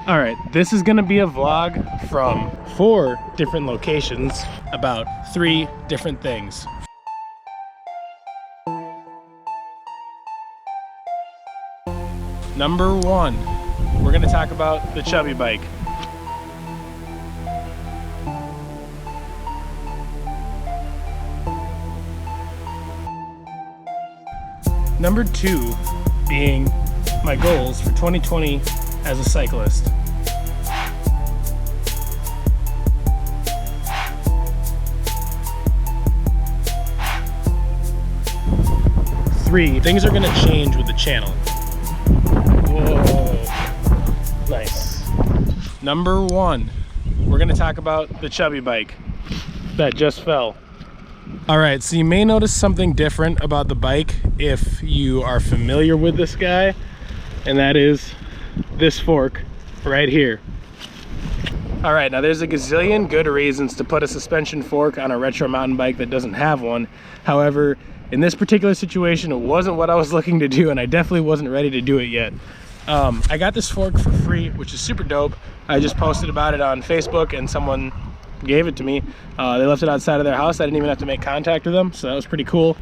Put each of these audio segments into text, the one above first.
All right, this is gonna be a vlog from 4 different locations about 3 different things. Number 1, we're gonna talk about the Chubby Bike. Number 2 being my goals for 2020 as a cyclist. Three, things are gonna change with the channel. Whoa, nice. Number 1, we're gonna talk about the Chubby Bike that just fell. All right, so you may notice something different about the bike if you are familiar with this guy, and that is this fork right here. All right, now there's a gazillion good reasons to put a suspension fork on a retro mountain bike that doesn't have one. However, in this particular situation, it wasn't what I was looking to do, and I definitely wasn't ready to do it yet. I got this fork for free, which is super dope. I just posted about it on Facebook and someone gave it to me. They left it outside of their house. I didn't even have to make contact with them, so that was pretty cool.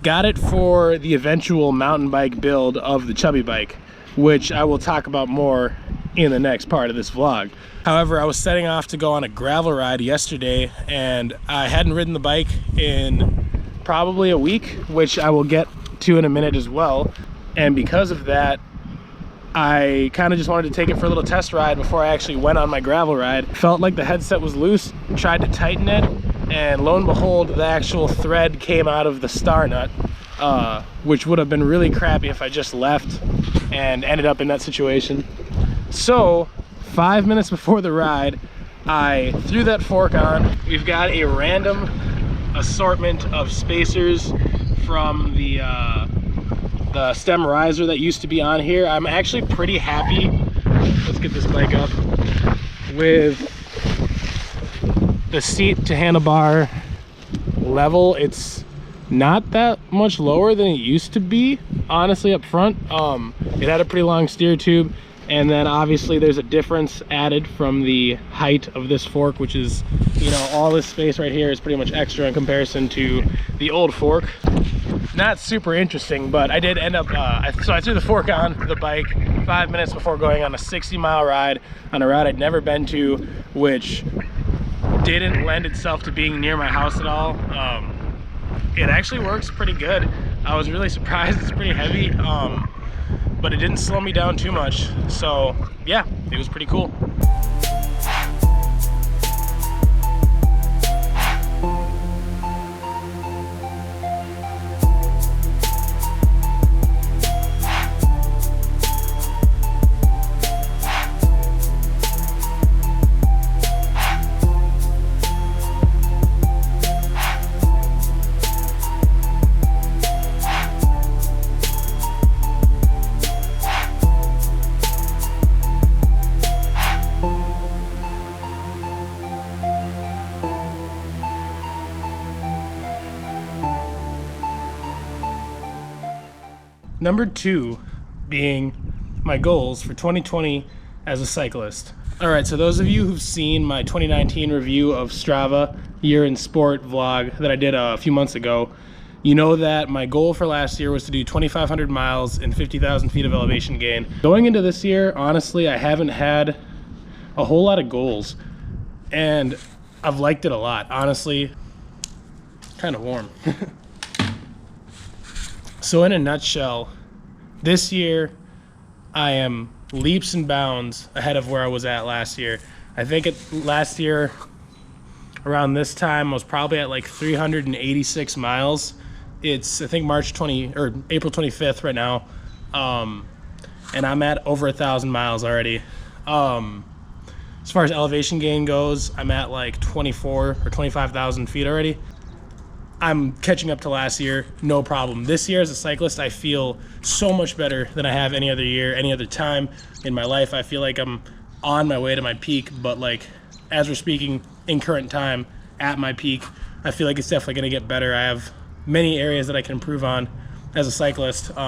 Got it for the eventual mountain bike build of the Chubby Bike, which I will talk about more in the next part of this vlog. However, I was setting off to go on a gravel ride yesterday, and I hadn't ridden the bike in probably a week, which I will get to in a minute as well. And because of that, I kind of just wanted to take it for a little test ride before I actually went on my gravel ride. Felt like the headset was loose, tried to tighten it, and lo and behold, the actual thread came out of the star nut, which would have been really crappy if I just left and ended up in that situation. So 5 minutes before the ride, I threw that fork on. We've got a random assortment of spacers from the stem riser that used to be on here. I'm actually pretty happy, let's get this bike up, with the seat to handlebar level. It's not that much lower than it used to be, honestly, up front. It had a pretty long steer tube, and then obviously there's a difference added from the height of this fork, which is, you know, all this space right here is pretty much extra in comparison to the old fork. Not super interesting, but I did end up, so I threw the fork on the bike 5 minutes before going on a 60-mile ride on a route I'd never been to, which didn't lend itself to being near my house at all. It actually works pretty good. I was really surprised. It's pretty heavy, but it didn't slow me down too much. So yeah, it was pretty cool. Number 2 being my goals for 2020 as a cyclist. All right, so those of you who've seen my 2019 review of Strava Year in Sport vlog that I did a few months ago, you know that my goal for last year was to do 2,500 miles and 50,000 feet of elevation gain. Going into this year, honestly, I haven't had a whole lot of goals, and I've liked it a lot. Honestly, kind of warm. So in a nutshell, this year I am leaps and bounds ahead of where I was at last year. I think last year around this time I was probably at like 386 miles. It's I think April 25th right now, and I'm at over 1,000 miles already. As far as elevation gain goes, I'm at like 24 or 25,000 feet already. I'm catching up to last year, no problem. This year as a cyclist, I feel so much better than I have any other year, any other time in my life. I feel like I'm on my way to my peak, but like as we're speaking in current time at my peak, I feel like it's definitely gonna get better. I have many areas that I can improve on as a cyclist, but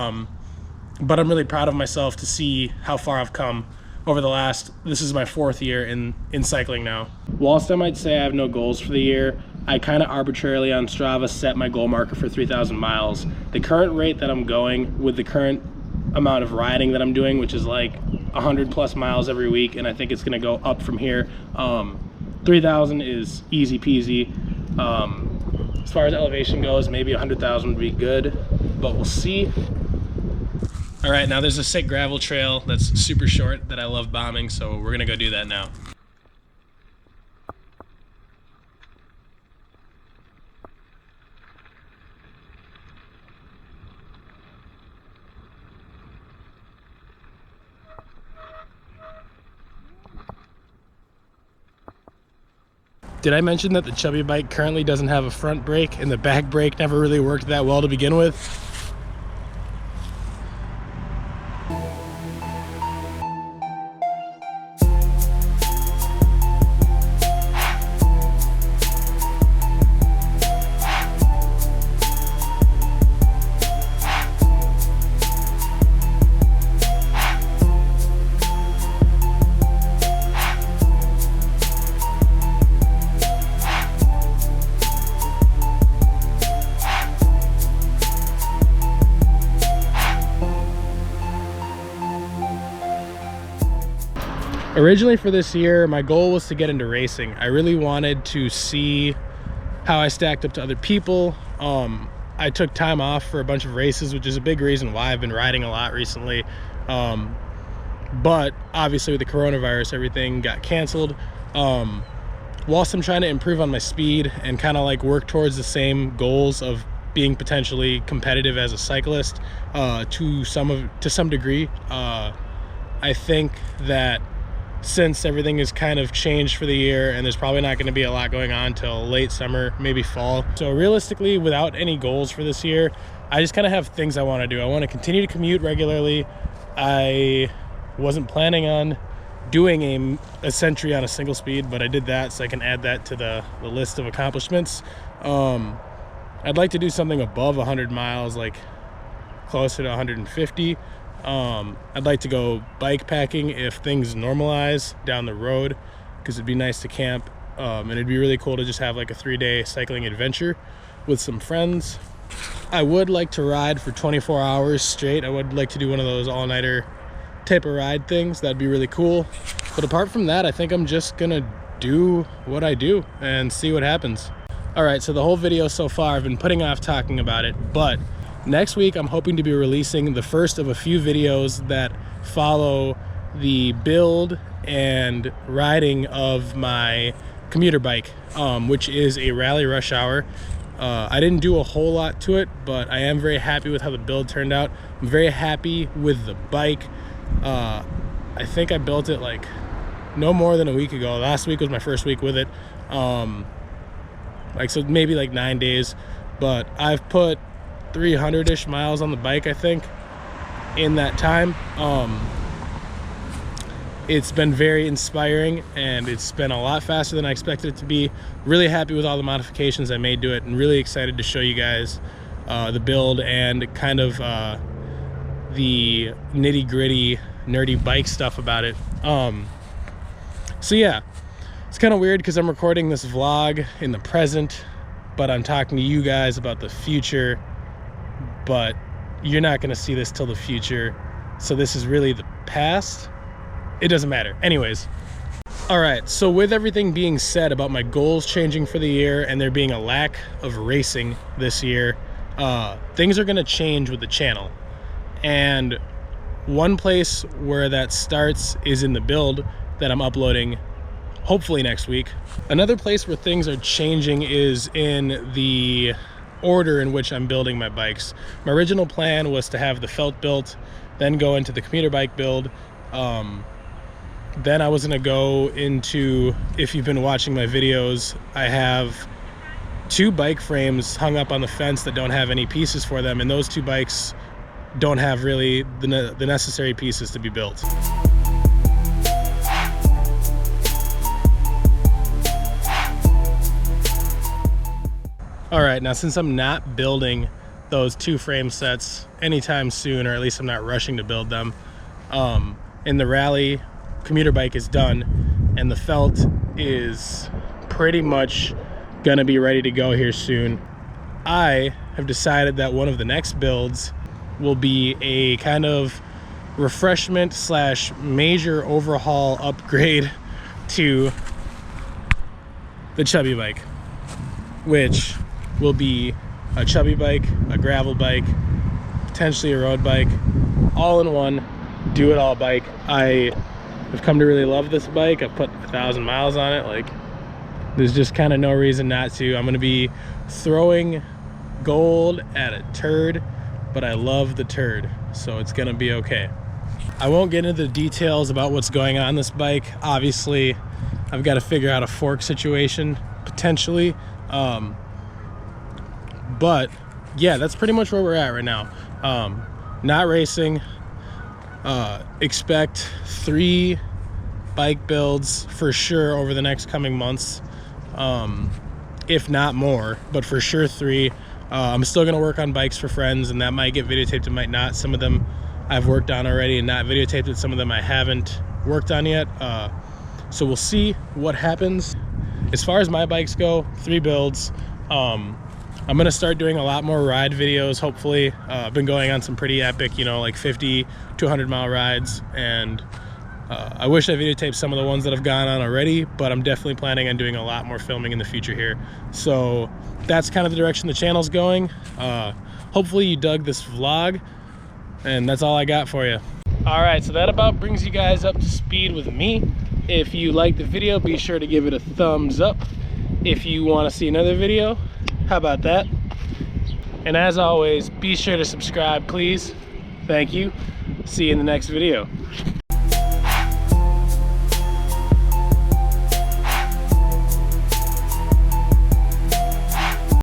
I'm really proud of myself to see how far I've come over the last, this is my 4th year in cycling now. Whilst I might say I have no goals for the year, I kind of arbitrarily on Strava set my goal marker for 3,000 miles. The current rate that I'm going with the current amount of riding that I'm doing, which is like 100 plus miles every week, and I think it's gonna go up from here. 3,000 is easy peasy. As far as elevation goes, maybe 100,000 would be good, but we'll see. All right, now there's a sick gravel trail that's super short that I love bombing, so we're gonna go do that now. Did I mention that the Chubby Bike currently doesn't have a front brake and the back brake never really worked that well to begin with? Originally for this year, my goal was to get into racing. I really wanted to see how I stacked up to other people. I took time off for a bunch of races, which is a big reason why I've been riding a lot recently. But obviously with the coronavirus, everything got canceled. Whilst I'm trying to improve on my speed and kind of like work towards the same goals of being potentially competitive as a cyclist to some degree, I think that since everything is kind of changed for the year and there's probably not going to be a lot going on till late summer, maybe fall. So realistically, without any goals for this year, I just kind of have things I want to do. I want to continue to commute regularly. I wasn't planning on doing a century on a single speed, but I did that, so I can add that to the list of accomplishments. I'd like to do something above 100 miles, like closer to 150. I'd like to go bike packing if things normalize down the road, because it'd be nice to camp, and it'd be really cool to just have like a 3-day cycling adventure with some friends. I would like to ride for 24 hours straight. I would like to do one of those all-nighter type of ride things. That'd be really cool. But apart from that, I think I'm just gonna do what I do and see what happens. All right, so the whole video so far, I've been putting off talking about it, but next week, I'm hoping to be releasing the first of a few videos that follow the build and riding of my commuter bike, which is a Raleigh Rush Hour. I didn't do a whole lot to it, but I am very happy with how the build turned out. I'm very happy with the bike. I think I built it like no more than a week ago. Last week was my first week with it. So maybe like 9 days, but I've put 300-ish miles on the bike, I think, in that time. It's been very inspiring, and it's been a lot faster than I expected it to be. Really happy with all the modifications I made to it, and really excited to show you guys the build and kind of the nitty-gritty nerdy bike stuff about it. So yeah, it's kind of weird because I'm recording this vlog in the present, but I'm talking to you guys about the future. But you're not going to see this till the future, so this is really the past. It doesn't matter. Anyways, all right, so with everything being said about my goals changing for the year and there being a lack of racing this year, things are going to change with the channel. And one place where that starts is in the build that I'm uploading hopefully next week. Another place where things are changing is in the order in which I'm building my bikes. My original plan was to have the felt built, then go into the commuter bike build. Then I was gonna go into, if you've been watching my videos, I have 2 bike frames hung up on the fence that don't have any pieces for them, and those 2 bikes don't have really the necessary pieces to be built. All right, now since I'm not building those 2 frame sets anytime soon, or at least I'm not rushing to build them, in the Raleigh Commuter bike is done, and the felt is pretty much gonna be ready to go here soon. I have decided that one of the next builds will be a kind of refreshment slash major overhaul upgrade to the Chubby bike, which will be a Chubby bike, a gravel bike, potentially a road bike, all in one, do it all bike. I have come to really love this bike. I've put 1,000 miles on it. Like, there's just kind of no reason not to. I'm gonna be throwing gold at a turd, but I love the turd, so it's gonna be okay. I won't get into the details about what's going on this bike. Obviously, I've got to figure out a fork situation potentially, but yeah, that's pretty much where we're at right now. Not racing. Expect 3 bike builds for sure over the next coming months, if not more, but for sure 3. I'm still gonna work on bikes for friends, and that might get videotaped, it might not. Some of them I've worked on already and not videotaped it. Some of them I haven't worked on yet. So we'll see what happens. As far as my bikes go, 3 builds. I'm gonna start doing a lot more ride videos, hopefully. I've been going on some pretty epic, you know, like 50 to 100 mile rides, and I wish I videotaped some of the ones that I've gone on already, but I'm definitely planning on doing a lot more filming in the future here. So that's kind of the direction the channel's going. Hopefully you dug this vlog, and that's all I got for you. All right, so that about brings you guys up to speed with me. If you liked the video, be sure to give it a thumbs up. If you want to see another video, how about that? And as always, be sure to subscribe, please. Thank you. See you in the next video.